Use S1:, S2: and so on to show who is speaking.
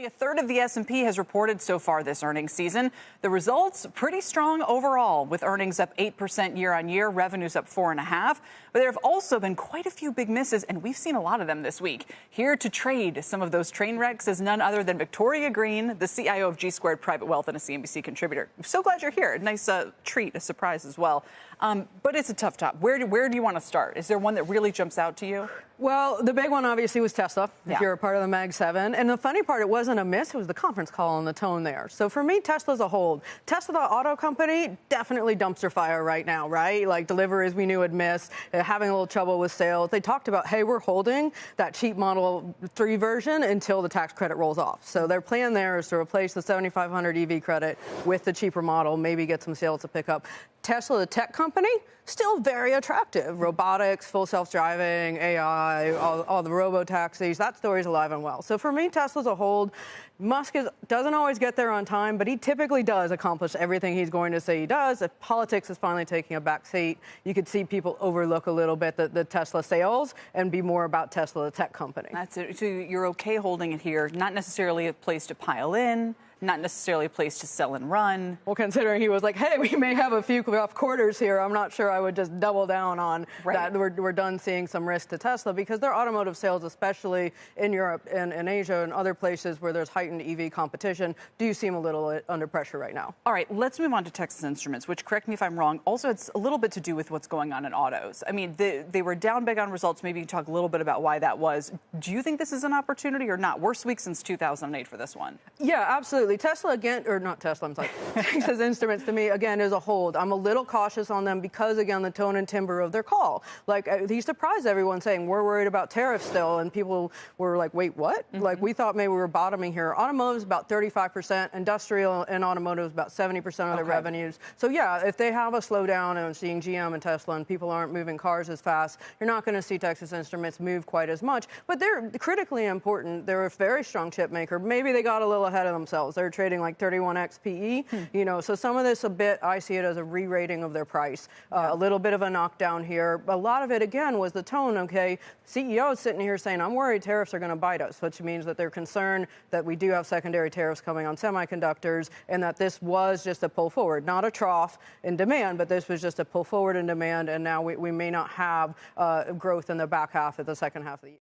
S1: A third of the S&P has reported so far this earnings season. The results pretty strong overall, with earnings up 8% year on year, revenues up 4.5%. But there have also been quite a few big misses, and we've seen a lot of them this week. Here to trade some of those train wrecks is none other than Victoria Greene, the CIO of Squared Private Wealth and a CNBC contributor. I'm so glad you're here. Nice treat, a surprise as well. But it's a tough top. Where do you want to start? Is there one that really jumps out to you?
S2: Well, the big one obviously was Tesla, if you're a part of the Mag 7. And the funny part, it wasn't a miss, it was the conference call and the tone there. So for me, Tesla's a hold. Tesla, the auto company, definitely dumpster fire right now, right? Like deliveries we knew would miss, having a little trouble with sales. They talked about, hey, we're holding that cheap Model 3 version until the tax credit rolls off. So their plan there is to replace the 7,500 EV credit with the cheaper model, maybe get some sales to pick up. Tesla, the tech company, still very attractive. Robotics, full self-driving, AI, all the robo-taxis, that story's alive and well. So for me, Tesla's a hold. Musk doesn't always get there on time, but he typically does accomplish everything he's going to say he does. If politics is finally taking a back seat, you could see people overlook a little bit the Tesla sales and be more about Tesla, the tech company.
S1: That's it. So you're okay holding it here, not necessarily a place to pile in, not necessarily a place to sell and run.
S2: Well, considering he was like, hey, we may have a few rough quarters here, I'm not sure I would just double down on that. We're done seeing some risk to Tesla because their automotive sales, especially in Europe and in Asia and other places where there's heightened EV competition, do seem a little under pressure right now.
S1: All right, let's move on to Texas Instruments, which, correct me if I'm wrong, also it's a little bit to do with what's going on in autos. I mean, they were down big on results. Maybe you can talk a little bit about why that was. Do you think this is an opportunity or not? Worst week since 2008 for this one.
S2: Yeah, absolutely. Tesla again, or not Tesla, I'm sorry. Texas Instruments to me, again, is a hold. I'm a little cautious on them because, again, the tone and timbre of their call. Like, he surprised everyone saying, we're worried about tariffs still, and people were like, wait, what? Like, we thought maybe we were bottoming here. Automotive is about 35%, industrial and automotive is about 70% of their revenues. So, yeah, if they have a slowdown and seeing GM and Tesla and people aren't moving cars as fast, you're not going to see Texas Instruments move quite as much. But they're critically important. They're a very strong chip maker. Maybe they got a little ahead of themselves. They're trading like 31x PE, you know, so some of this I see it as a re-rating of their price. A little bit of a knockdown here. A lot of it, again, was the tone, okay? CEO is sitting here saying, I'm worried tariffs are going to bite us, which means that they're concerned that we do have secondary tariffs coming on semiconductors and that this was just a pull forward, not a trough in demand, but this was just a pull forward in demand, and now we may not have growth in the back half of the second half of the year.